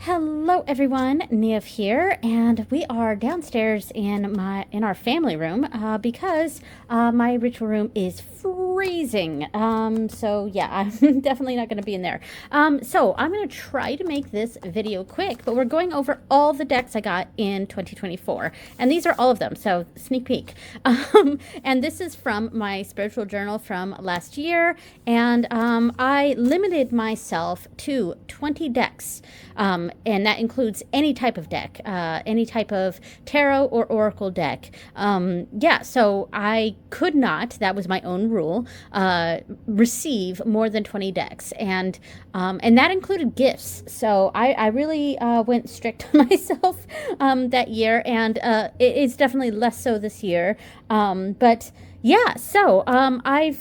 Hello everyone, Nev here, and we are downstairs in our family room because my ritual room is freezing. So yeah, I'm definitely not going to be in there. So I'm going to try to make this video quick, but we're going over all the decks I got in 2024, and these are all of them. So sneak peek. And this is from my spiritual journal from last year, and I limited myself to 20 decks. And that includes any type of deck, any type of tarot or oracle deck. Yeah, so I could not, that was my own rule, receive more than 20 decks. And that included gifts. So I really went strict on myself that year, and it's definitely less so this year. But yeah, so I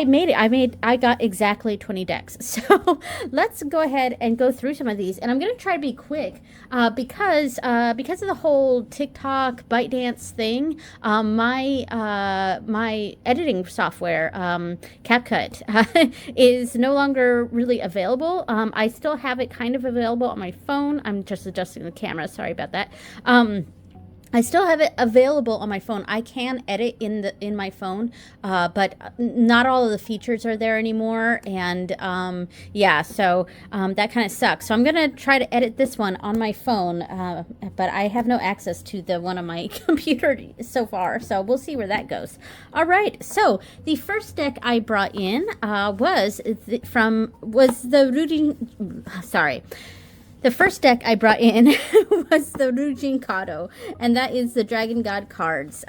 made it. I got exactly 20 decks. So let's go ahead and go through some of these, and I'm gonna try to be quick because of the whole TikTok ByteDance thing. My editing software, CapCut, is no longer really available. I still have it kind of available on my phone. I'm just adjusting the camera. Sorry about that. I still have it available on my phone. I can edit in my phone, but not all of the features are there anymore. And yeah, so that kind of sucks. So I'm gonna try to edit this one on my phone, but I have no access to the one on my computer so far. So we'll see where that goes. All right. So the first deck I brought in was the Rujin. Sorry. The first deck I brought in was the Rujin Kado, and that is the Dragon God cards.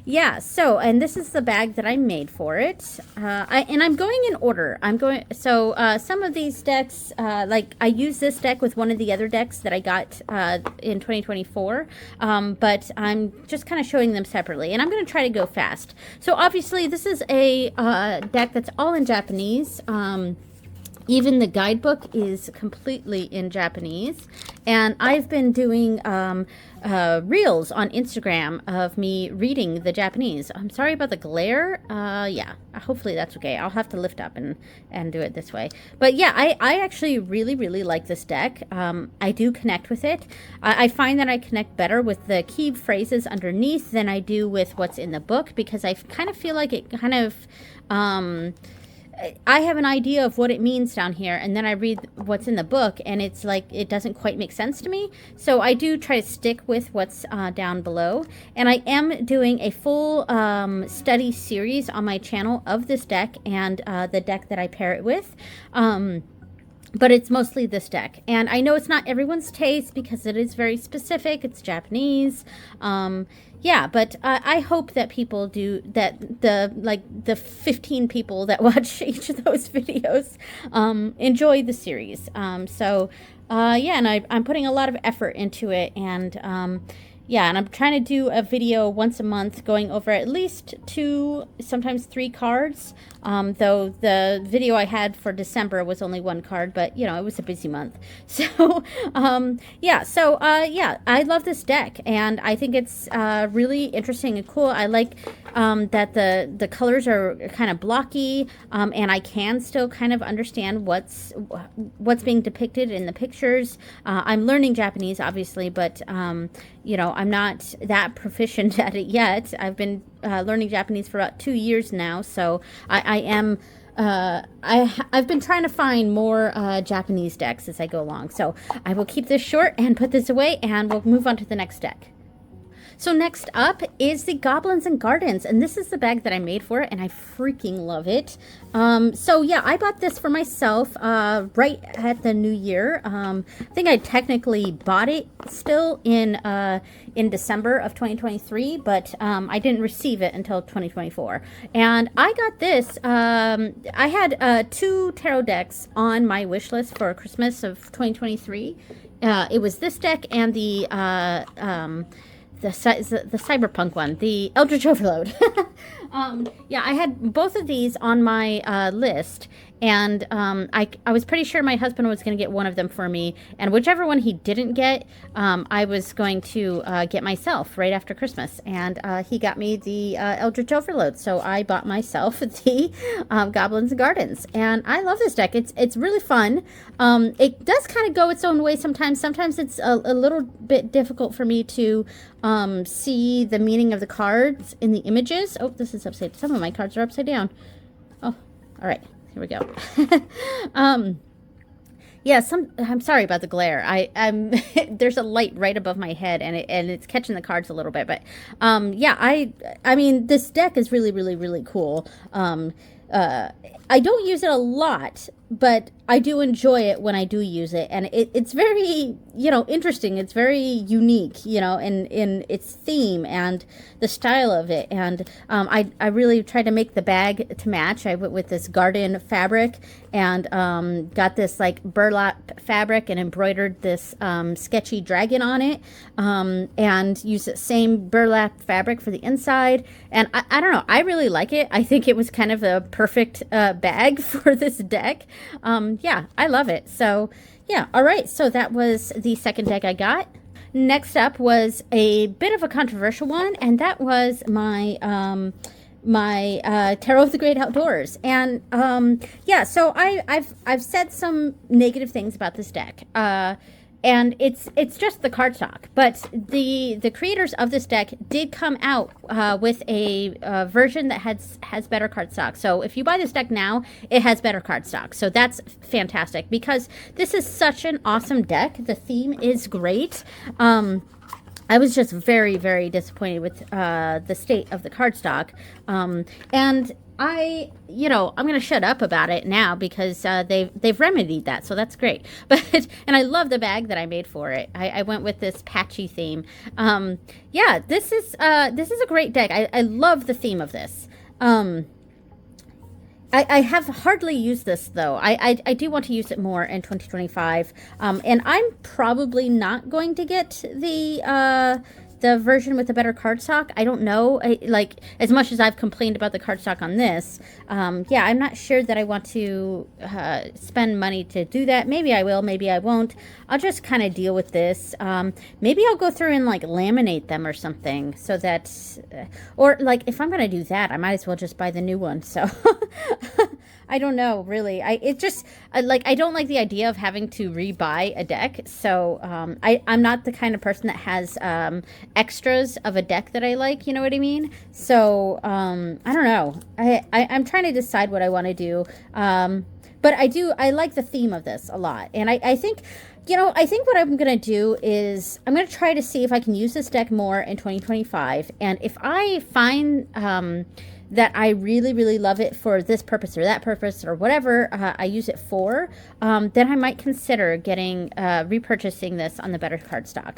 Yeah, so, and this is the bag that I made for it. I'm going in order. Some of these decks, like I use this deck with one of the other decks that I got in 2024, but I'm just kind of showing them separately, and I'm going to try to go fast. So obviously this is a deck that's all in Japanese. Even the guidebook is completely in Japanese. And I've been doing reels on Instagram of me reading the Japanese. I'm sorry about the glare. Yeah, hopefully that's okay. I'll have to lift up and do it this way. But yeah, I actually really, really like this deck. I do connect with it. I find that I connect better with the key phrases underneath than I do with what's in the book, because I kind of feel like it kind of... I have an idea of what it means down here, and then I read what's in the book, and it's like it doesn't quite make sense to me. So I do try to stick with what's down below, and I am doing a full study series on my channel of this deck and the deck that I pair it with. But it's mostly this deck. And I know it's not everyone's taste because it is very specific. It's Japanese. Yeah, but I hope that people do, that the 15 people that watch each of those videos enjoy the series. Yeah, and I'm putting a lot of effort into it, and yeah, and I'm trying to do a video once a month going over at least 2, sometimes 3 cards. Though the video I had for December was only 1 card, but you know, it was a busy month. So, yeah, I love this deck, and I think it's really interesting and cool. I like that the colors are kind of blocky, and I can still kind of understand what's being depicted in the pictures. I'm learning Japanese, obviously, but you know, I'm not that proficient at it yet. I've been learning Japanese for about 2 years now, so I've been trying to find more Japanese decks as I go along. So I will keep this short and put this away, and we'll move on to the next deck. So next up is the Goblins and Gardens, and this is the bag that I made for it, and I freaking love it. So yeah, I bought this for myself right at the new year. I think I technically bought it still in December of 2023, but I didn't receive it until 2024. And I got this. I had 2 tarot decks on my wish list for Christmas of 2023. It was this deck and the cyberpunk one, the Eldritch Overload. Yeah, I had both of these on my list, and I was pretty sure my husband was going to get one of them for me, and whichever one he didn't get, I was going to get myself right after Christmas, and he got me the Eldritch Overload, so I bought myself the Goblins and Gardens, and I love this deck. It's really fun. It does kind of go its own way sometimes. Sometimes it's a little bit difficult for me to see the meaning of the cards in the images. Oh, this is upside. Some of my cards are upside down. Oh, all right. Here we go. Yeah, I'm sorry about the glare. I'm there's a light right above my head, and it's catching the cards a little bit. But yeah, I mean, this deck is really, really, really cool. I don't use it a lot, but I do enjoy it when I do use it, and it's very, interesting. It's very unique, in its theme and the style of it. And I really tried to make the bag to match. I went with this garden fabric and got this like burlap fabric and embroidered this sketchy dragon on it, and used the same burlap fabric for the inside. And I don't know, I really like it. I think it was kind of a perfect bag for this deck. Yeah, I love it. So yeah, all right, so that was the second deck I got. Next up was a bit of a controversial one, and that was my Tarot of the Great Outdoors. And yeah, so I've said some negative things about this deck, and it's just the cardstock. But the creators of this deck did come out with a version that has better cardstock. So if you buy this deck now, it has better cardstock. So that's fantastic, because this is such an awesome deck. The theme is great. I was just very, very disappointed with the state of the cardstock. And I'm going to shut up about it now, because they've remedied that, so that's great. But and I love the bag that I made for it. I went with this patchy theme. Yeah, this is a great deck. I love the theme of this. I have hardly used this, though. I do want to use it more in 2025. And I'm probably not going to get the version with the better cardstock. I don't know. Like, as much as I've complained about the cardstock on this, yeah, I'm not sure that I want to spend money to do that. Maybe I will, maybe I won't. I'll just kind of deal with this. Maybe I'll go through and like laminate them or something, so that, or like if I'm gonna do that, I might as well just buy the new one. So I don't know, really. I don't like the idea of having to rebuy a deck. So I'm not the kind of person that has extras of a deck that I like, you know what I mean? So I don't know. I'm trying to decide what I want to do. But I like the theme of this a lot. And I think, I think what I'm going to do is I'm going to try to see if I can use this deck more in 2025. And if I find that I really, really love it for this purpose or that purpose or whatever I use it for, then I might consider repurchasing this on the better cardstock.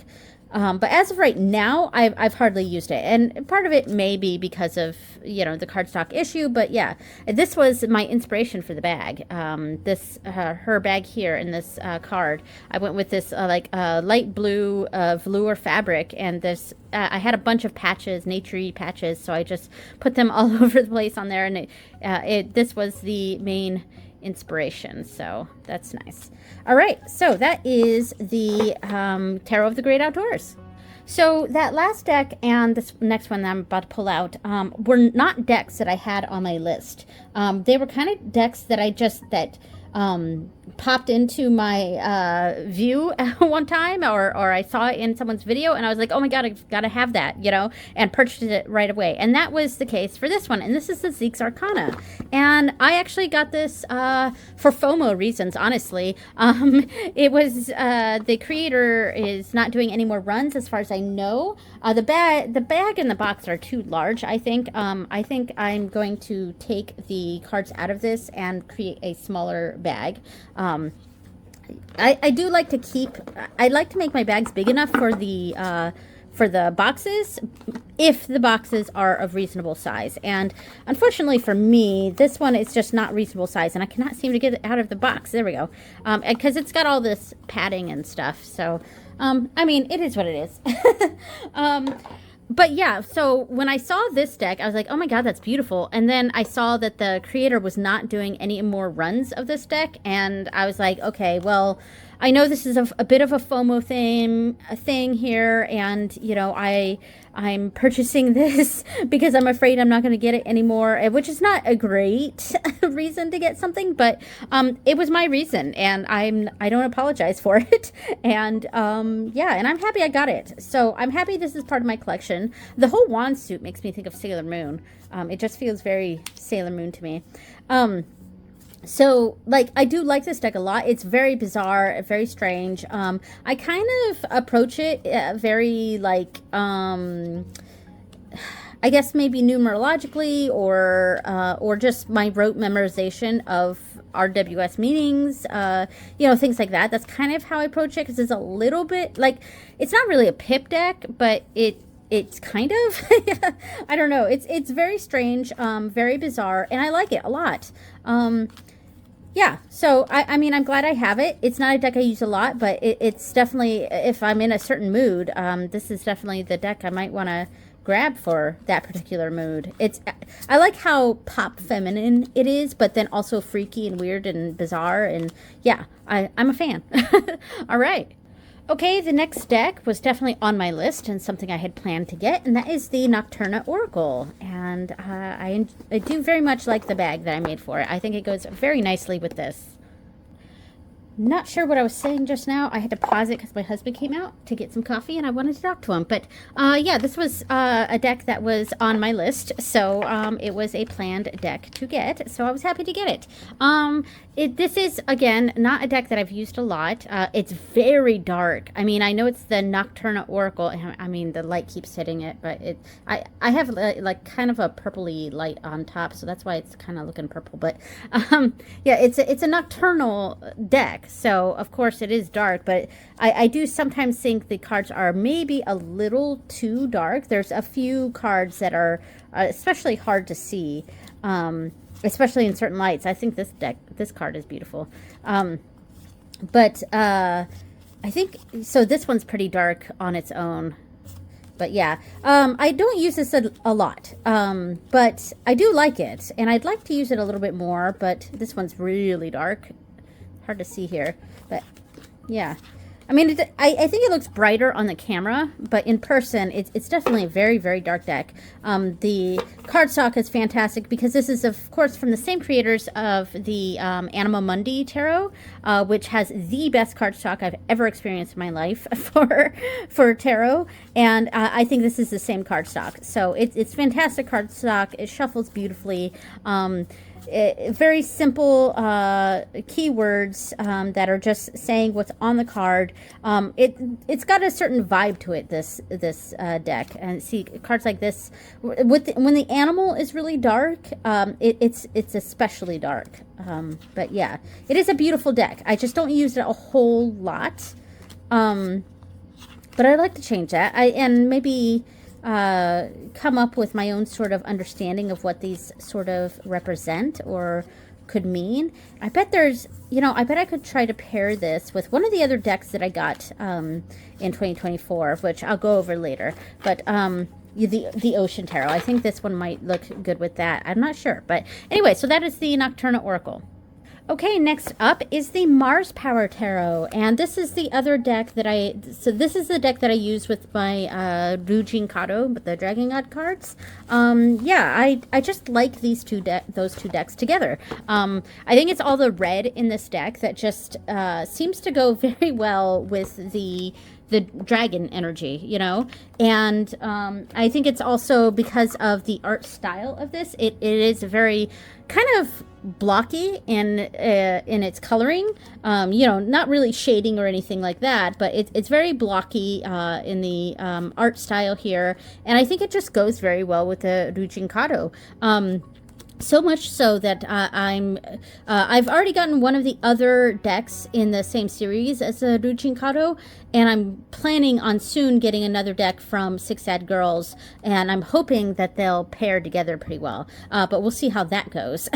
But as of right now, I've hardly used it. And part of it may be because of, the cardstock issue. But yeah, this was my inspiration for the bag. Her bag here in this card, I went with this light blue velour fabric. And this, I had a bunch of patches, nature-y patches. So I just put them all over the place on there. And this was the main inspiration, so that's nice. All right, so that is the Tarot of the Great Outdoors. So that last deck and this next one that I'm about to pull out were not decks that I had on my list. They were kind of decks that popped into my view one time, or I saw it in someone's video, and I was like, oh my god, I've got to have that, and purchased it right away. And that was the case for this one, and this is the Zeke's Arcana. And I actually got this for FOMO reasons, honestly. It was the creator is not doing any more runs as far as I know. The bag and the box are too large, I think. I think I'm going to take the cards out of this and create a smaller bag. I do like I like to make my bags big enough for the boxes, if the boxes are of reasonable size. And unfortunately for me, this one is just not reasonable size, and I cannot seem to get it out of the box. There we go. Because it's got all this padding and stuff. So, I mean, it is what it is. But yeah, so when I saw this deck, I was like, oh my god, that's beautiful. And then I saw that the creator was not doing any more runs of this deck, and I was like, okay, well, I know this is a bit of a FOMO thing here, and you know, I'm purchasing this because I'm afraid I'm not going to get it anymore, which is not a great reason to get something, but it was my reason, and I don't apologize for it. And yeah, and I'm happy I got it. So I'm happy this is part of my collection. The whole wand suit makes me think of Sailor Moon. It just feels very Sailor Moon to me. So, like, I do like this deck a lot. It's very bizarre, very strange. I kind of approach it very, like, I guess maybe numerologically or just my rote memorization of RWS meanings, you know, things like that. That's kind of how I approach it, because it's a little bit, like, it's not really a pip deck, but it's kind of, I don't know. It's very strange, very bizarre, and I like it a lot. Yeah, so I mean, I'm glad I have it. It's not a deck I use a lot, but it's definitely, if I'm in a certain mood, this is definitely the deck I might want to grab for that particular mood. I like how pop feminine it is, but then also freaky and weird and bizarre, and yeah, I'm a fan. All right. Okay, the next deck was definitely on my list and something I had planned to get, and that is the Nocturna Oracle. And I do very much like the bag that I made for it. I think it goes very nicely with this. Not sure what I was saying just now. I had to pause it because my husband came out to get some coffee and I wanted to talk to him. But yeah, this was a deck that was on my list. So it was a planned deck to get. So I was happy to get it. This is, again, not a deck that I've used a lot. It's very dark. I mean, I know it's the Nocturna Oracle. I mean, the light keeps hitting it, but I have like kind of a purpley light on top, so that's why it's kind of looking purple. But yeah, it's a nocturnal deck, so of course it is dark. But I do sometimes think the cards are maybe a little too dark. There's a few cards that are especially hard to see. Especially in certain lights. I think this card is beautiful. But I think, so this one's pretty dark on its own. But yeah, I don't use this a lot, but I do like it. And I'd like to use it a little bit more, but this one's really dark. Hard to see here, but yeah. I mean, I think it looks brighter on the camera, but in person, it's definitely a very, very dark deck. The cardstock is fantastic because this is, of course, from the same creators of the Anima Mundi Tarot, which has the best cardstock I've ever experienced in my life for tarot. And I think this is the same cardstock. So it's fantastic cardstock. It shuffles beautifully. Very simple keywords that are just saying what's on the card. It's got a certain vibe to it, this deck. And see, cards like this, when the animal is really dark, it's especially dark. But yeah, it is a beautiful deck. I just don't use it a whole lot. But I'd like to change that. And maybe come up with my own sort of understanding of what these sort of represent or could mean. I bet there's, I bet I could try to pair this with one of the other decks that I got in 2024, which I'll go over later. But the Ocean Tarot, I think this one might look good with that. I'm not sure. But anyway, so that is the Nocturna Oracle. Okay, next up is the Mars Power Tarot, and this is the other deck that this is the deck that I use with my Rujin Kato, the Dragon God cards. Yeah, I just like those two decks together. I think it's all the red in this deck that just seems to go very well with the dragon energy, and I think it's also because of the art style of this. It is very kind of blocky in its coloring, not really shading or anything like that, but it's very blocky in the art style here, and I think it just goes very well with the Rujin Kato. So much so that I've already gotten one of the other decks in the same series as the Rujin Kato, and I'm planning on soon getting another deck from Six Sad Girls, and I'm hoping that they'll pair together pretty well. But we'll see how that goes.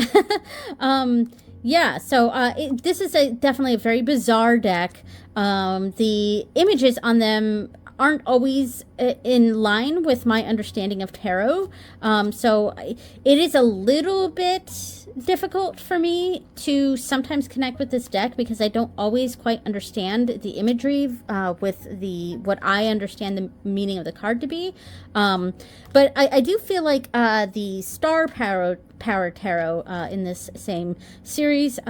Yeah, so this is definitely a very bizarre deck. The images on them aren't always in line with my understanding of tarot. So it is a little bit difficult for me to sometimes connect with this deck because I don't always quite understand the imagery with the what I understand the meaning of the card to be. But I do feel like the Star Power Tarot in this same series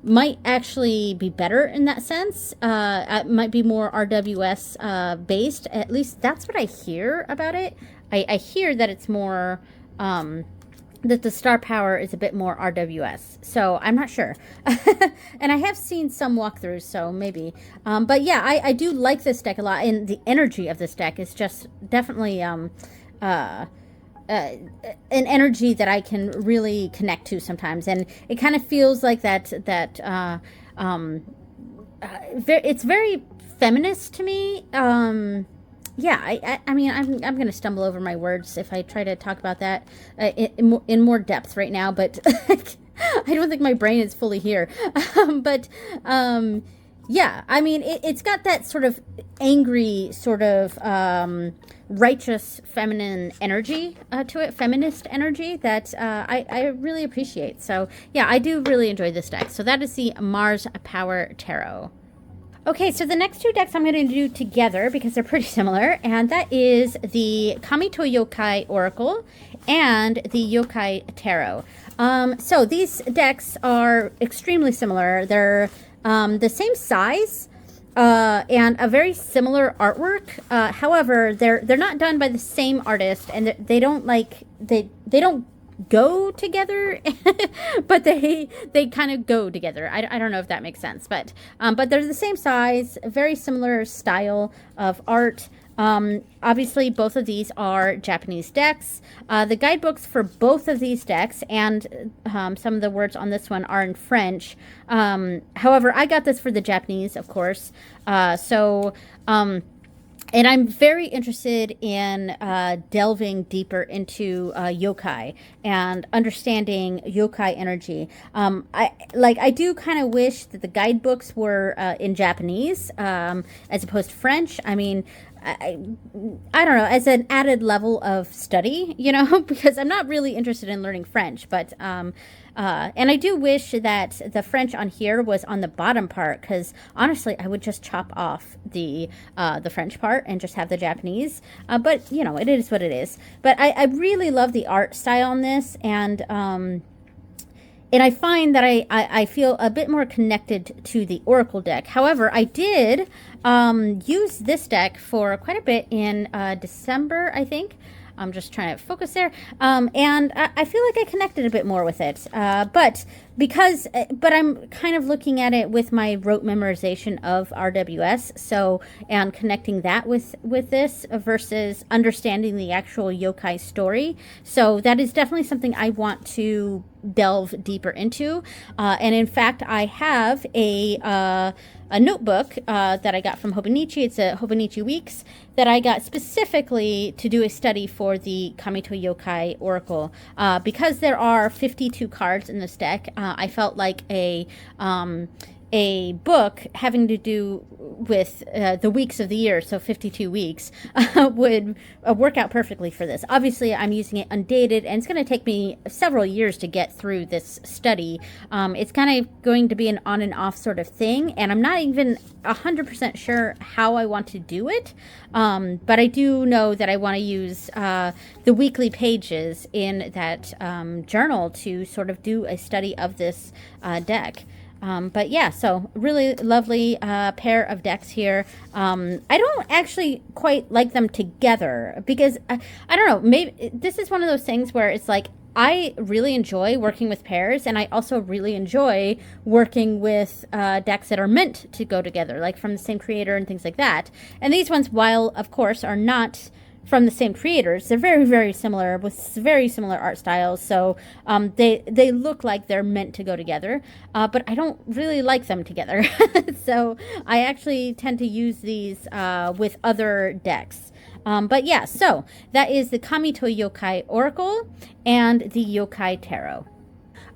might actually be better in that sense. It might be more RWS based. At least that's what I hear about it. I hear that it's more that the Star Power is a bit more RWS. So I'm not sure. And I have seen some walkthroughs, so maybe. But yeah, I do like this deck a lot. And the energy of this deck is just definitely an energy that I can really connect to sometimes. And it kind of feels like it's very feminist to me. Yeah, I mean, I'm going to stumble over my words if I try to talk about that in more depth right now, but I don't think my brain is fully here. Yeah, I mean, it's got that sort of angry, sort of righteous feminine energy to it, feminist energy that I really appreciate. So, yeah, I do really enjoy this deck. So that is the Mars Power Tarot. Okay, so the next two decks I'm going to do together because they're pretty similar, and that is the Kamito Yokai Oracle and the Yokai Tarot. So these decks are extremely similar. They're the same size and a very similar artwork. However, they're not done by the same artist, and they don't they don't go together, but they kind of go together. I don't know if that makes sense, but they're the same size, very similar style of art. Obviously, both of these are Japanese decks. The guidebooks for both of these decks and some of the words on this one are in French. However, I got this for the Japanese, of course. And I'm very interested in delving deeper into yokai and understanding yokai energy. I do kind of wish that the guidebooks were in Japanese as opposed to French. I mean, I don't know, as an added level of study, because I'm not really interested in learning French, but and I do wish that the French on here was on the bottom part, because honestly, I would just chop off the French part and just have the Japanese. But it is what it is. But I really love the art style on this, and I find that I feel a bit more connected to the Oracle deck. However, I did use this deck for quite a bit in December, I think. I'm just trying to focus there. And I feel like I connected a bit more with it. But I'm kind of looking at it with my rote memorization of RWS. And connecting that with this versus understanding the actual yokai story. So that is definitely something I want to delve deeper into. And in fact, I have a notebook that I got from Hobonichi. It's a Hobonichi Weeks that I got specifically to do a study for the Kamito Yokai Oracle. Because there are 52 cards in this deck, I felt like a book having to do with the weeks of the year, so 52 weeks, would work out perfectly for this. Obviously, I'm using it undated, and it's going to take me several years to get through this study. It's kind of going to be an on and off sort of thing, and I'm not even 100% sure how I want to do it, but I do know that I want to use the weekly pages in that journal to sort of do a study of this deck. But yeah, so really lovely pair of decks here. I don't actually quite like them together because, I don't know, maybe this is one of those things where it's like, I really enjoy working with pairs, and I also really enjoy working with decks that are meant to go together, like from the same creator and things like that. And these ones, while, of course, are not from the same creators, they're very, very similar with very similar art styles. So they look like they're meant to go together, but I don't really like them together. So I actually tend to use these with other decks. But yeah, so that is the Kamito Yokai Oracle and the Yokai Tarot.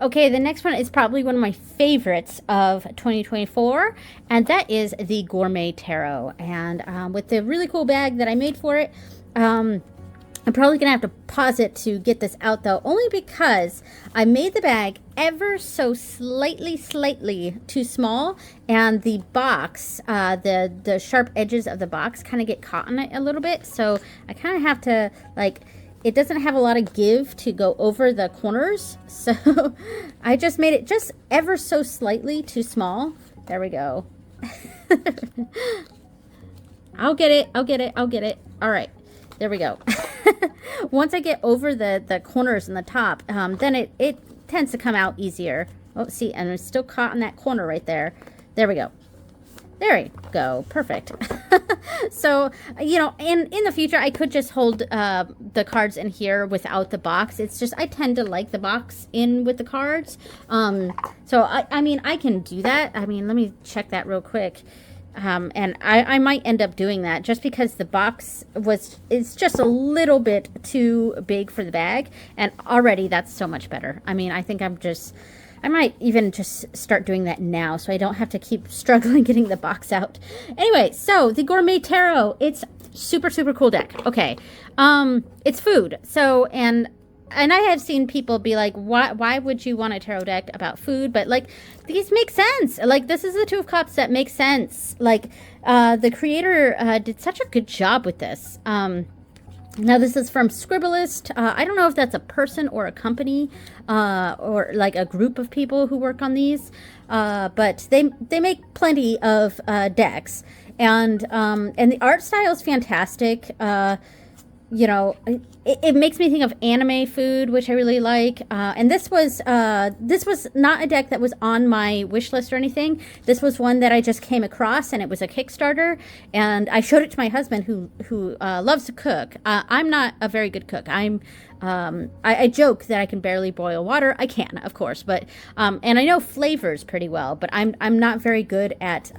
Okay, the next one is probably one of my favorites of 2024, and that is the Gourmet Tarot. And with the really cool bag that I made for it, I'm probably going to have to pause it to get this out, though, only because I made the bag ever so slightly too small, and the box, the sharp edges of the box kind of get caught in it a little bit, so I kind of have to, like, it doesn't have a lot of give to go over the corners, so I just made it just ever so slightly too small. There we go. I'll get it. All right. There we go. Once I get over the corners and the top, then it tends to come out easier. Oh, see, and I'm still caught in that corner right there. There we go. There we go. Perfect. So, you know, in the future, I could just hold the cards in here without the box. It's just I tend to like the box in with the cards. So, I mean, I can do that. I mean, let me check that real quick. And I might end up doing that just because the box is just a little bit too big for the bag, and already that's so much better. I mean, I think I might even just start doing that now so I don't have to keep struggling getting the box out. Anyway, so the Gourmet Tarot, it's super cool deck. Okay, it's food. So, and I have seen people be like, why would you want a tarot deck about food? But, like, these make sense. Like, this is the Two of Cups that makes sense. Like, the creator did such a good job with this. Now, this is from Scribblist. I don't know if that's a person or a company or, like, a group of people who work on these. But they make plenty of decks. And the art style is fantastic. You know, it makes me think of anime food, which I really like. And this was not a deck that was on my wish list or anything. This was one that I just came across, and it was a Kickstarter. And I showed it to my husband, who loves to cook. I'm not a very good cook. I joke that I can barely boil water. I can, of course, but and I know flavors pretty well, but I'm not very good at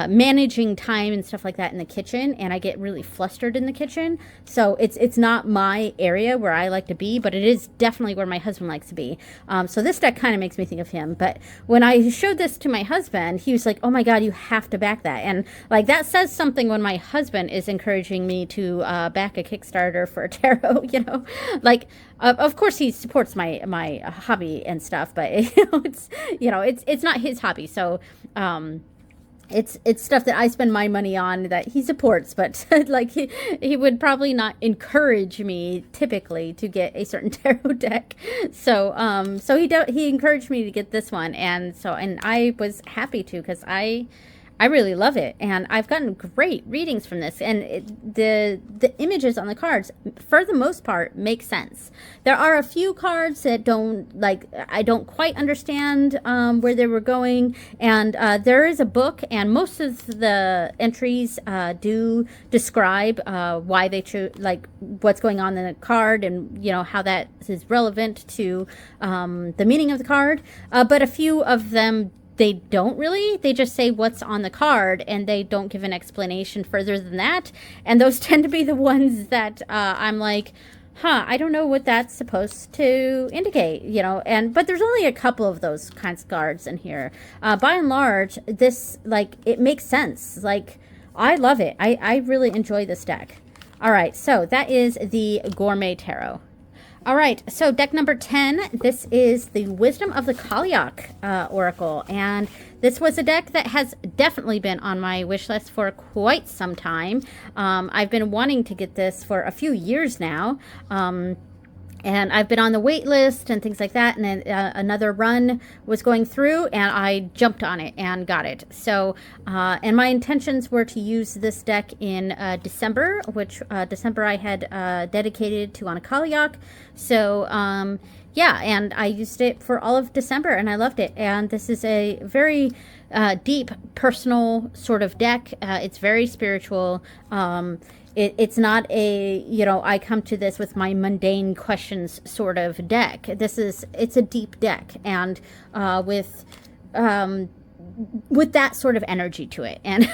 managing time and stuff like that in the kitchen, and I get really flustered in the kitchen. So it's not my area where I like to be, but it is definitely where my husband likes to be. So this deck kind of makes me think of him. But when I showed this to my husband, he was like, "Oh my God, you have to back that!" And like that says something when my husband is encouraging me to back a Kickstarter for a tarot. You know, like of course he supports my hobby and stuff, but it's not his hobby, so. It's stuff that I spend my money on that he supports, but like he would probably not encourage me typically to get a certain tarot deck. So he encouraged me to get this one, and I was happy to, because I really love it, and I've gotten great readings from this, and the images on the cards, for the most part, make sense. There are a few cards that I don't quite understand where they were going, and there is a book, and most of the entries do describe why they chose, like, what's going on in the card, and you know how that is relevant to the meaning of the card. But a few of them, they don't really. They just say what's on the card, and they don't give an explanation further than that. And those tend to be the ones that I'm like, I don't know what that's supposed to indicate, you know. But there's only a couple of those kinds of cards in here. By and large, this, like, it makes sense. Like, I love it. I really enjoy this deck. All right, so that is the Gourmet Tarot. All right, so deck number 10, this is the Wisdom of the Kalyak Oracle, and this was a deck that has definitely been on my wish list for quite some time. I've been wanting to get this for a few years now, and I've been on the wait list and things like that, and then another run was going through, and I jumped on it and got it. So, and my intentions were to use this deck in December, which December I had dedicated to on a Kalyak. So, yeah, and I used it for all of December, and I loved it. And this is a very deep, personal sort of deck. It's very spiritual. It's not a, I come to this with my mundane questions sort of deck. It's a deep deck, and with that sort of energy to it. And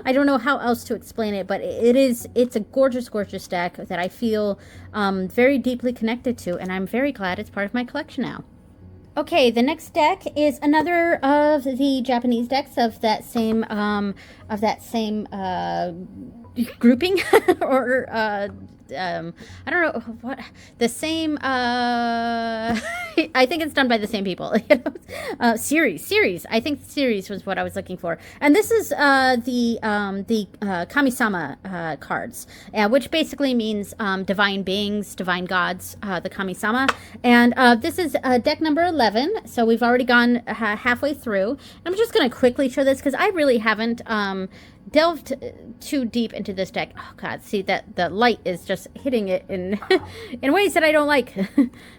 I don't know how else to explain it, but it's a gorgeous, gorgeous deck that I feel very deeply connected to, and I'm very glad it's part of my collection now. Okay, the next deck is another of the Japanese decks of that same grouping or I don't know what the same I think it's done by the same people. Series I think series was what I was looking for, and this is the Kami-sama cards, which basically means divine beings, divine gods, the Kami-sama. And this is deck number 11, so we've already gone halfway through. I'm just going to quickly show this because I really haven't delved too deep into this deck. Oh god, see that the light is just hitting it in in ways that I don't like.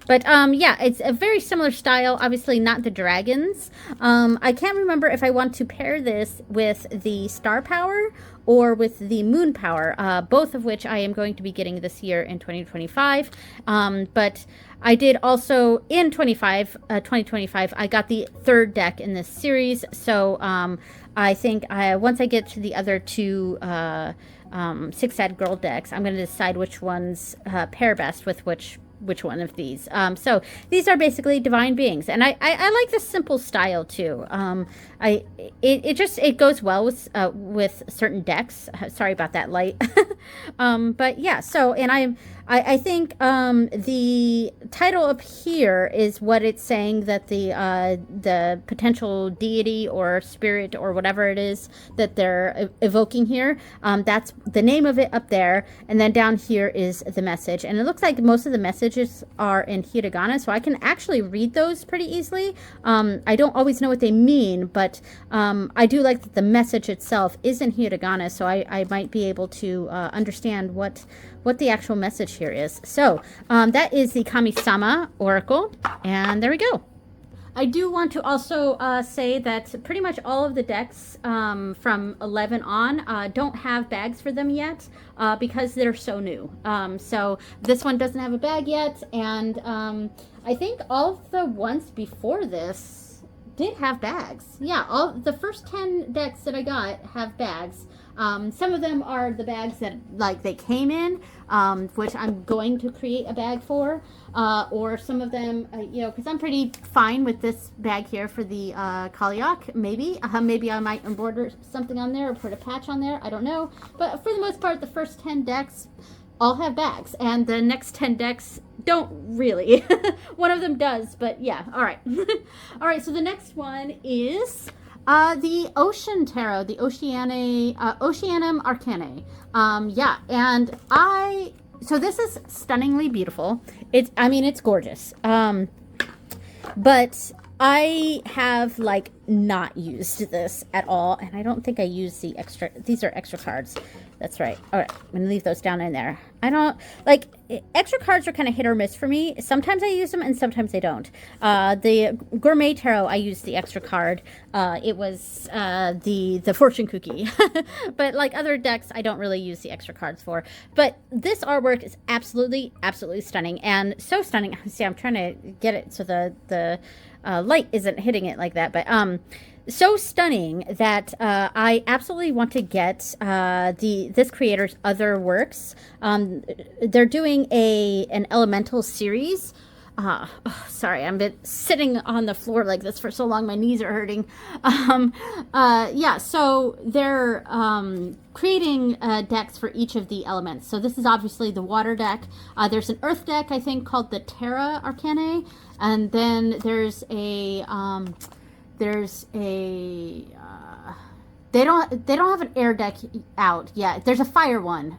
But yeah, it's a very similar style, obviously not the dragons. I can't remember if I want to pair this with the star power or with the moon power, both of which I am going to be getting this year in 2025. But I did also in 2025, I got the third deck in this series. So I think once I get to the other two six-sad girl decks, I'm going to decide which ones pair best with which one of these. So these are basically divine beings, and I like this simple style too. It goes well with certain decks. Sorry about that light. But yeah, so and I think the title up here is what it's saying, that the potential deity or spirit or whatever it is that they're evoking here. That's the name of it up there, and then down here is the message. And it looks like most of the messages are in hiragana, so I can actually read those pretty easily. I don't always know what they mean, but I do like that the message itself is in hiragana, so I might be able to understand what the actual message here is. So that is the Kami-sama Oracle, and there we go. I do want to also say that pretty much all of the decks from 11 on don't have bags for them yet because they're so new. So this one doesn't have a bag yet, and I think all of the ones before this did have bags. Yeah, all the first 10 decks that I got have bags. Some of them are the bags that like they came in, which I'm going to create a bag for, or some of them, because I'm pretty fine with this bag here for the Kalyak. Maybe I might embroider something on there or put a patch on there. I don't know, but for the most part, the first 10 decks all have bags, and the next 10 decks don't really. One of them does, but yeah. All right. All right, so the next one is the Ocean Tarot, the Oceanum Arcanae. Yeah, and so this is stunningly beautiful. It's gorgeous. But I have like not used this at all, and I don't think I use these are extra cards. That's right. All right, I'm gonna leave those down in there. I don't like extra cards are kind of hit or miss for me. Sometimes I use them and sometimes I don't. The Gourmet Tarot, I used the extra card. It was the fortune cookie. But like other decks, I don't really use the extra cards for. But this artwork is absolutely stunning, and so stunning. See, I'm trying to get it so the light isn't hitting it like that, but so stunning that I absolutely want to get this creator's other works. They're doing an elemental series. Sorry, I've been sitting on the floor like this for so long, my knees are hurting. Yeah, so they're creating decks for each of the elements. So this is obviously the water deck. There's an earth deck, I think, called the Terra Arcanae, and then there's a they don't have an air deck out yet. There's a fire one,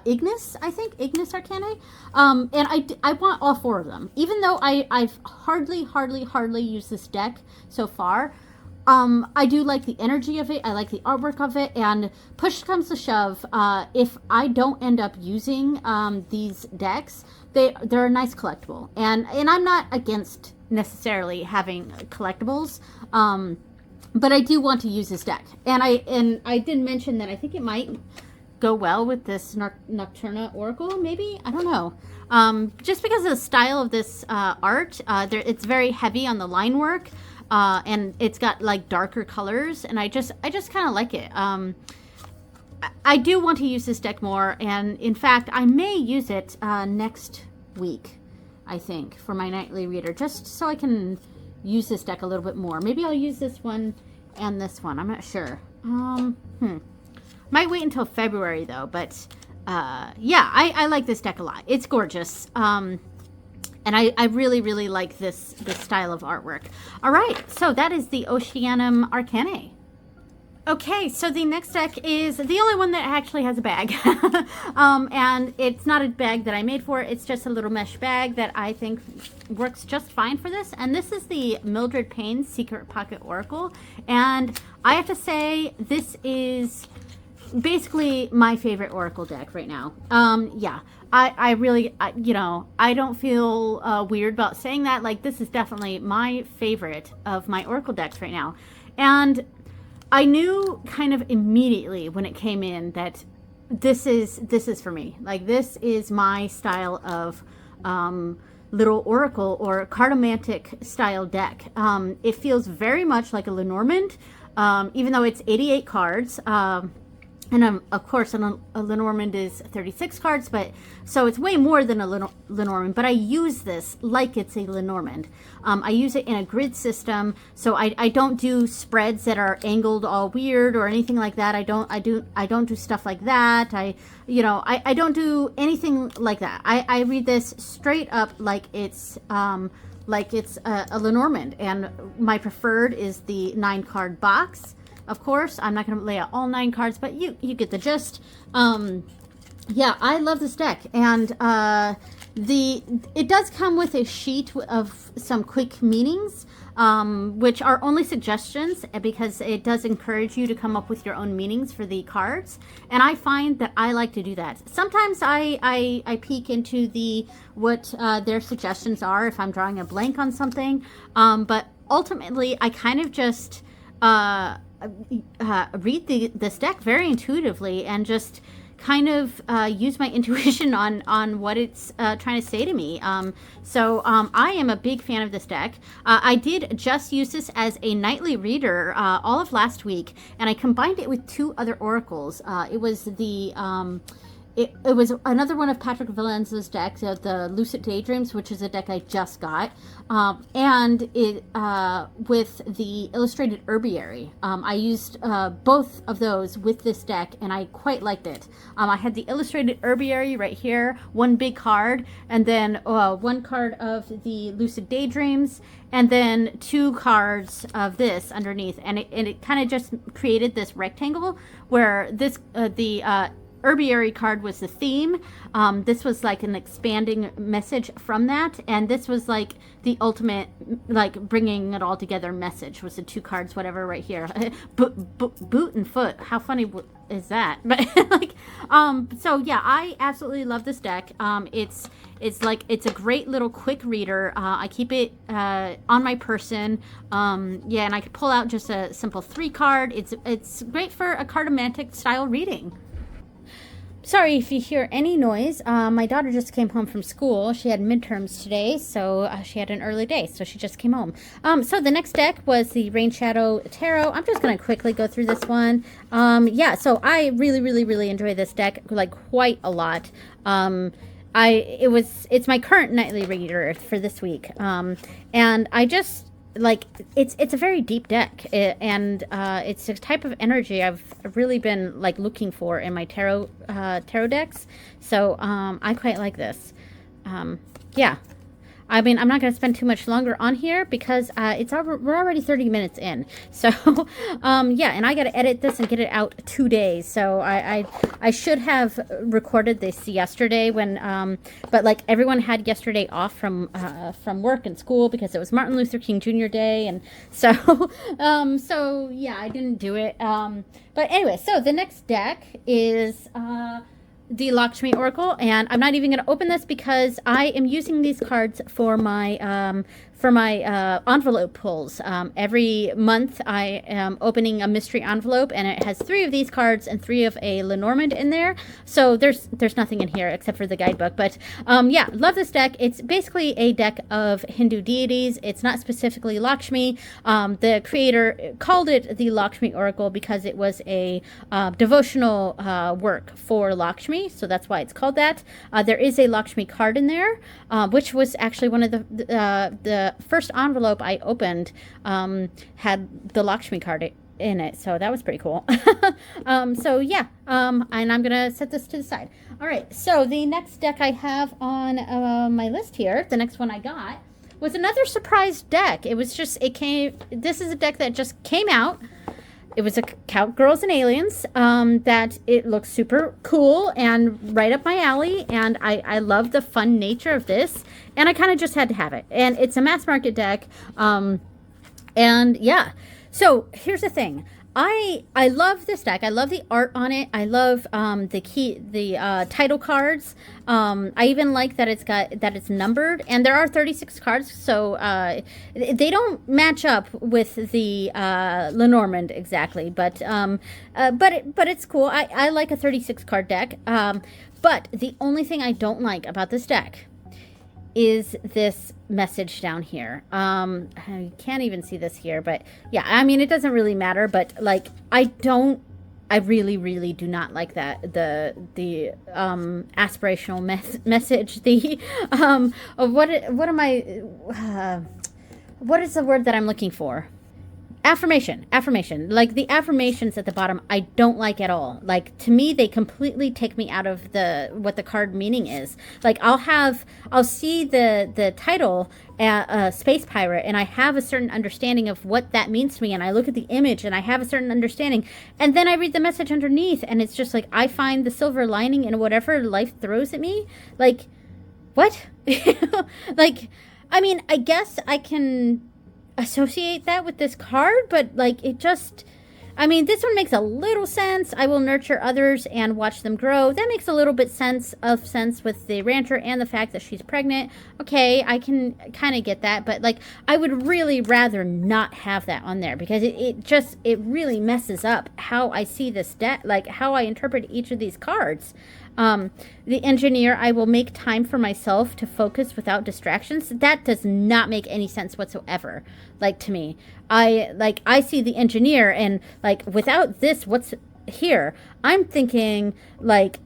Ignis, I think, Ignis Arcanae. And I want all four of them, even though I've hardly used this deck so far. I do like the energy of it. I like the artwork of it. And push comes to shove, if I don't end up using these decks, they're a nice collectible. And I'm not against necessarily having collectibles, but I do want to use this deck. And I did mention that I think it might go well with this Nocturna Oracle, maybe? I don't know. Just because of the style of this art, it's very heavy on the line work. And it's got like darker colors, and I just kind of like it. I do want to use this deck more, and in fact, I may use it next week, I think, for my nightly reader, just so I can use this deck a little bit more. Maybe I'll use this one and this one. I'm not sure. Might wait until February though, but yeah, I like this deck a lot. It's gorgeous. And I really, really like this style of artwork. All right, so that is the Oceanum Arcanae. Okay, so the next deck is the only one that actually has a bag. And it's not a bag that I made for it. It's just a little mesh bag that I think works just fine for this. And this is the Mildred Payne Secret Pocket Oracle. And I have to say, this is basically my favorite Oracle deck right now. Yeah, I really, you know, I don't feel weird about saying that. Like, this is definitely my favorite of my Oracle decks right now. And I knew kind of immediately when it came in that this is for me. Like, this is my style of little Oracle or Cartomantic style deck. It feels very much like a Lenormand, even though it's 88 cards. And of course, a Lenormand is 36 cards, but so it's way more than a Lenormand. But I use this like it's a Lenormand. I use it in a grid system, so I don't do spreads that are angled all weird or anything like that. I don't do stuff like that. I don't do anything like that. I read this straight up like it's a Lenormand, and my preferred is the 9-card box. Of course, I'm not going to lay out all 9 cards, but you get the gist. Yeah, I love this deck, and it does come with a sheet of some quick meanings, which are only suggestions because it does encourage you to come up with your own meanings for the cards. And I find that I like to do that. Sometimes I peek into what their suggestions are if I'm drawing a blank on something, but ultimately I kind of just read this deck very intuitively and just kind of use my intuition on what it's trying to say to me. So I am a big fan of this deck. I did just use this as a nightly reader all of last week, and I combined it with 2 other oracles. It was it was another one of Patrick Valenza's decks, the Lucid Daydreams, which is a deck I just got, and it with the Illustrated Herbiary. I used both of those with this deck, and I quite liked it. I had the Illustrated Herbiary right here, 1 big card, and then 1 card of the Lucid Daydreams, and then 2 cards of this underneath, and it kind of just created this rectangle where this Herbiary card was the theme. This was like an expanding message from that, and this was like the ultimate, like, bringing it all together message was the 2 cards, whatever, right here. Boot and foot. How funny is that? But like, so yeah, I absolutely love this deck. It's a great little quick reader. I keep it on my person. Yeah, and I could pull out just a simple 3 card. It's great for a Cartomantic style reading. Sorry if you hear any noise. My daughter just came home from school. She had midterms today, so she had an early day, so she just came home. So the next deck was the Rain Shadow Tarot. I'm just going to quickly go through this one. Yeah, so I really, really, really enjoy this deck, like, quite a lot. It's my current nightly reader for this week. And I just, like, it's a very deep deck, and it's a type of energy I've really been, like, looking for in my tarot decks. So I quite like this. Yeah, I mean, I'm not going to spend too much longer on here because we're already 30 minutes in. So yeah, and I got to edit this and get it out 2 days. So I should have recorded this yesterday but like, everyone had yesterday off from work and school because it was Martin Luther King Jr. Day, and so so yeah, I didn't do it. But anyway, so the next deck is the Lakshmi Oracle, and I'm not even going to open this because I am using these cards for my envelope pulls. Every month I am opening a mystery envelope, and it has 3 of these cards and 3 of a Lenormand in there. So there's nothing in here except for the guidebook. But yeah, love this deck. It's basically a deck of Hindu deities. It's not specifically Lakshmi. The creator called it the Lakshmi Oracle because it was a devotional work for Lakshmi, so that's why it's called that. There is a Lakshmi card in there, which was actually one of the the first envelope I opened had the Lakshmi card in it, so that was pretty cool. So yeah, and I'm gonna set this to the side. All right, so the next deck I have on my list here, the next one I got, was another surprise deck. It was just, this is a deck that just came out. It was a Cowgirls and Aliens, that it looks super cool and right up my alley, and I love the fun nature of this, and I kind of just had to have it. And it's a mass market deck, and yeah. So here's the thing. I love this deck. I love the art on it. I love the title cards. I even like that it's numbered, and there are 36 cards, so they don't match up with the Lenormand exactly, but it's cool. I like a 36 card deck. But the only thing I don't like about this deck is this message down here. You can't even see this here, but yeah, I mean, it doesn't really matter, but like, I really, really do not like that. The aspirational message, what is the word that I'm looking for? Affirmation. Like the affirmations at the bottom, I don't like at all. Like, to me, they completely take me out of what the card meaning is. Like, I'll see the title, Space Pirate, and I have a certain understanding of what that means to me, and I look at the image and I have a certain understanding, and then I read the message underneath, and it's just like, I find the silver lining in whatever life throws at me. Like, what? Like, I mean, I guess I can associate that with this card, but like, it just, I mean, this one makes a little sense. I will nurture others and watch them grow. That makes a little bit sense with the rancher and the fact that she's pregnant. Okay, I can kind of get that, but like, I would really rather not have that on there, because it really messes up how I see this deck, like how I interpret each of these cards. The engineer, I will make time for myself to focus without distractions. That does not make any sense whatsoever. Like, to me, I see the engineer, and like, without this, what's here? I'm thinking like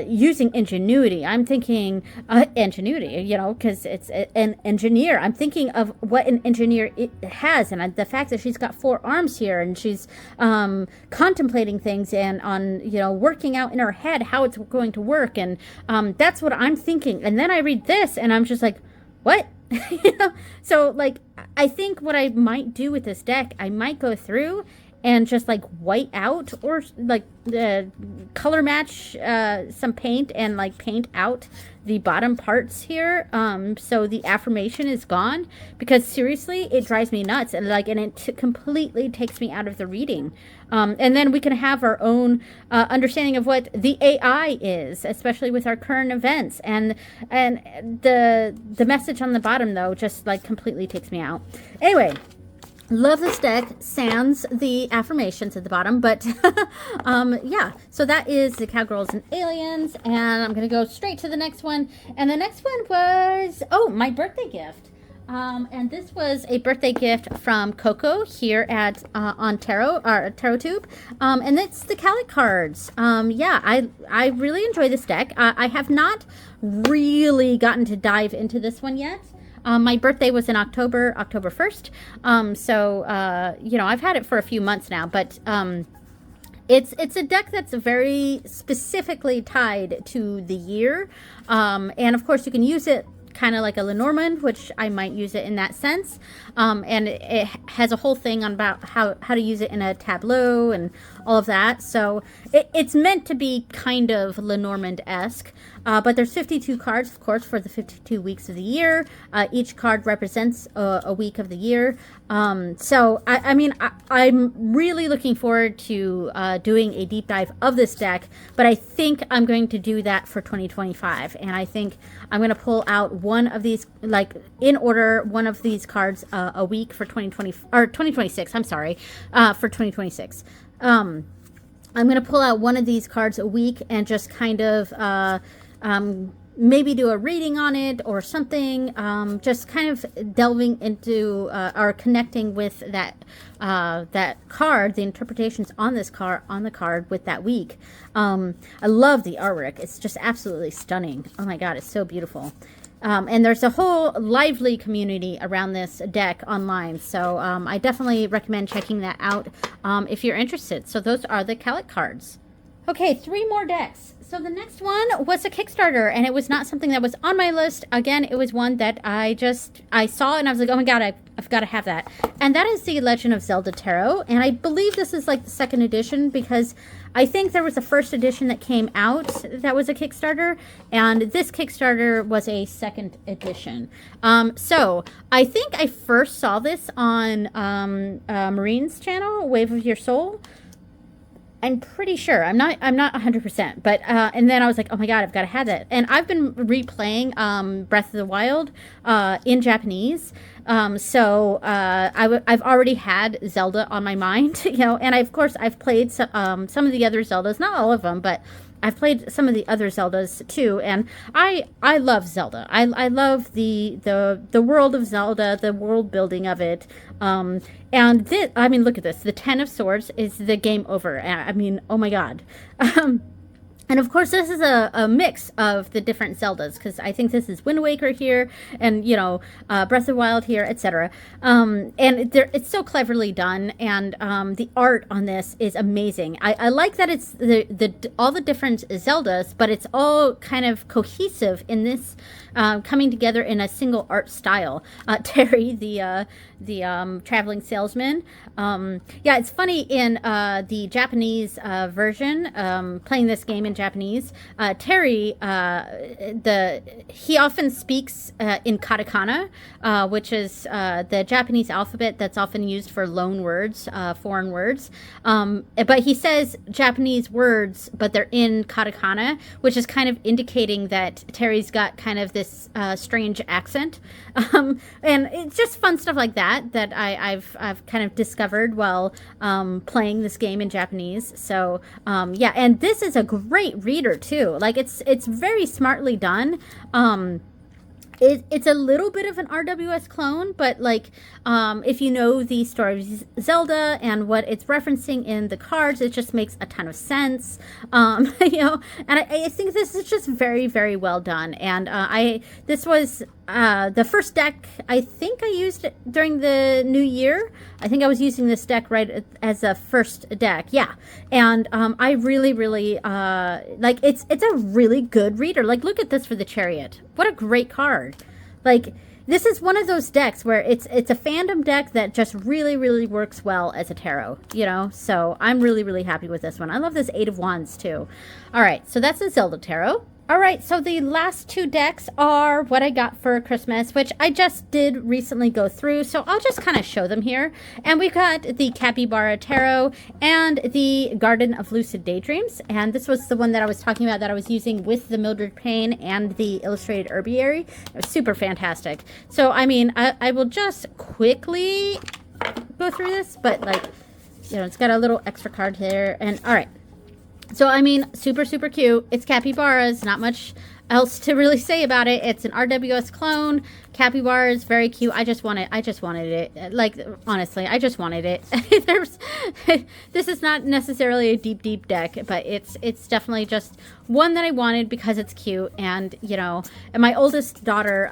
using ingenuity. I'm thinking ingenuity, because it's an engineer. I'm thinking of what an engineer has, and the fact that she's got 4 arms here, and she's contemplating things and on working out in her head how it's going to work, and that's what I'm thinking. And then I read this, and I'm just like, what? So like, I think what I might do with this deck, I might go through and just like white out, or like color match some paint, and like paint out the bottom parts here, so the affirmation is gone, because seriously, it drives me nuts, and it completely takes me out of the reading. And then we can have our own understanding of what the AI is, especially with our current events, and the message on the bottom, though, just like completely takes me out. Anyway, love this deck, sans the affirmations at the bottom, but yeah, so that is the Cowgirls and Aliens, and I'm going to go straight to the next one. And the next one was, my birthday gift. And this was a birthday gift from Coco here at on Tarot Tube, and it's the Calic cards. Yeah, I really enjoy this deck. I have not really gotten to dive into this one yet. My birthday was in October 1st. So, I've had it for a few months now, but it's a deck that's very specifically tied to the year. And of course, you can use it kind of like a Lenormand, which I might use it in that sense. And it has a whole thing on about how to use it in a tableau and all of that. So it's meant to be kind of Lenormand-esque. But there's 52 cards, of course, for the 52 weeks of the year. Each card represents a week of the year. So, I'm really looking forward to doing a deep dive of this deck, but I think I'm going to do that for 2025. And I think I'm going to pull out one of these, like, in order, one of these cards a week for 2026, I'm sorry, for 2026. I'm going to pull out one of these cards a week and just kind of maybe do a reading on it or something, just kind of delving into or connecting with that card, the interpretations on the card with that week. I love the artwork. It's just absolutely stunning. Oh my god, it's so beautiful. And there's a whole lively community around this deck online. So I definitely recommend checking that out if you're interested. So those are the Calic cards. Okay, 3 more decks. So the next one was a Kickstarter, and it was not something that was on my list. Again, it was one that I saw and I was like, oh my god, I've got to have that. And that is the Legend of Zelda Tarot. And I believe this is like the 2nd edition, because I think there was a 1st edition that came out that was a Kickstarter, and this Kickstarter was a 2nd edition. So I think I first saw this on Marine's channel, Wave of Your Soul. I'm pretty sure. I'm not 100%. But and then I was like, oh my god, I've got to have that. And I've been replaying Breath of the Wild in Japanese. So I've already had Zelda on my mind, you know. And of course I've played some of the other Zeldas, not all of them, but I've played some of the other Zeldas too, and I love Zelda. I love the world of Zelda, the world building of it. And this, I mean, look at this. The 10 of Swords is the game over. I mean, oh my god. And of course, this is a mix of the different Zeldas, because I think this is Wind Waker here, and, you know, Breath of the Wild here, etc. And it's so cleverly done, and the art on this is amazing. I like that it's all the different Zeldas, but it's all kind of cohesive in this, coming together in a single art style. Terry, the traveling salesman. Yeah, it's funny in the Japanese version, playing this game in Japanese, Terry, he often speaks in katakana, which is the Japanese alphabet that's often used for loan words, foreign words. But he says Japanese words, but they're in katakana, which is kind of indicating that Terry's got kind of this strange accent. And it's just fun stuff like that I've kind of discovered while playing this game in Japanese. So yeah, and this is a great reader too. Like it's very smartly done. It's a little bit of an RWS clone, but like if you know the story of Zelda and what it's referencing in the cards, it just makes a ton of sense. You know, and I think this is just very, very well done. And this was the first deck I think I used during the new year. I think I was using this deck right as a first deck. Yeah. And I really, really like it's a really good reader. Like, look at this for the Chariot. What a great card. Like, this is one of those decks where it's a fandom deck that just really, really works well as a tarot, you know? So I'm really, really happy with this one. I love this 8 of Wands too. All right, so that's the Zelda Tarot. All right, so the last 2 decks are what I got for Christmas, which I just did recently go through, so I'll just kind of show them here. And we've got the Capybara Tarot and the Garden of Lucid Daydreams, and this was the one that I was talking about that I was using with the Mildred Payne and the Illustrated Herbiary. It was super fantastic. So, I mean, I will just quickly go through this, but, like, you know, it's got a little extra card here, and all right. So, I mean, super, super cute. It's capybaras. Not much else to really say about it. It's an RWS clone. Capybara is very cute. I just wanted it. Like, honestly, I just wanted it. This is not necessarily a deep, deep deck, but it's definitely just one that I wanted because it's cute. And, you know, and my oldest daughter,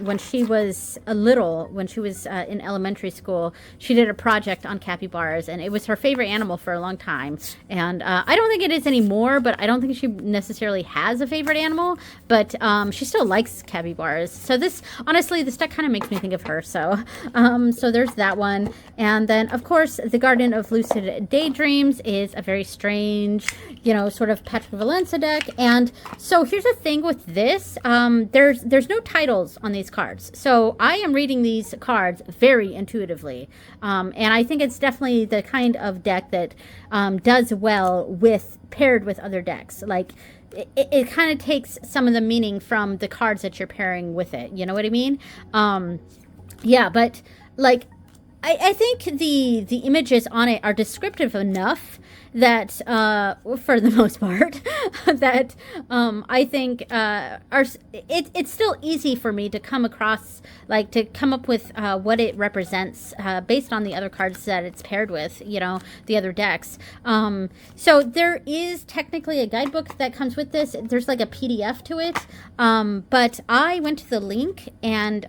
when she was in elementary school, she did a project on capybaras, and it was her favorite animal for a long time. And I don't think it is anymore, but I don't think she necessarily has a favorite animal, but she still likes capybaras. So this, honestly, this deck kind of makes me think of her. So so there's that one. And then, of course, the Garden of Lucid Daydreams is a very strange, you know, sort of Patrick Valencia deck. And so here's the thing with this. There's no titles on these cards. So I am reading these cards very intuitively. And I think it's definitely the kind of deck that does well paired with other decks. Like, it kind of takes some of the meaning from the cards that you're pairing with it. You know what I mean? Yeah, but like, I think the images on it are descriptive enough that, for the most part, that I think it's still easy for me to come across, like to come up with what it represents based on the other cards that it's paired with, the other decks. So there is technically a guidebook that comes with this. There's like a PDF to it, but I went to the link and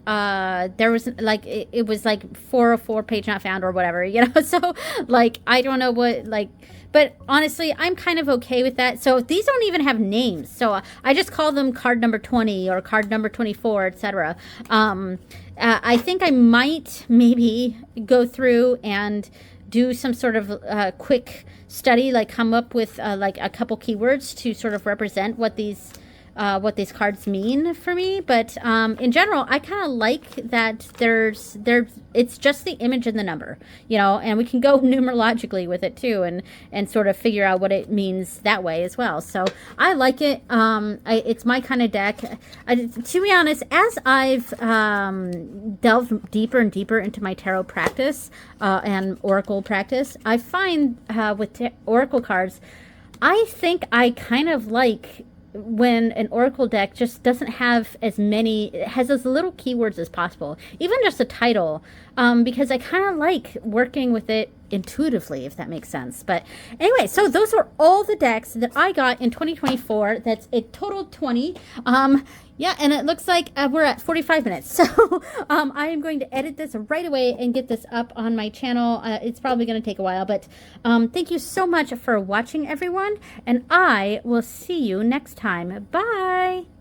there was like it was like 404 page not found or whatever, so like I don't know what, like, but honestly I'm kind of okay with that. So these don't even have names, so I just call them card number 20 or card number 24, etc. I think I might maybe go through and do some sort of quick study, like come up with like a couple keywords to sort of represent what these cards mean for me. But in general, I kind of like that it's just the image and the number, and we can go numerologically with it too, and sort of figure out what it means that way as well. So I like it. It's my kind of deck. To be honest, as I've delved deeper and deeper into my tarot practice and oracle practice, I find with oracle cards, I think I kind of like when an oracle deck just doesn't have as many, it has as little keywords as possible, even just a title, because I kind of like working with it intuitively, if that makes sense. But anyway, so those are all the decks that I got in 2024. That's a total 20. Yeah, and it looks like we're at 45 minutes. So I am going to edit this right away and get this up on my channel. It's probably going to take a while, but thank you so much for watching, everyone, and I will see you next time. Bye!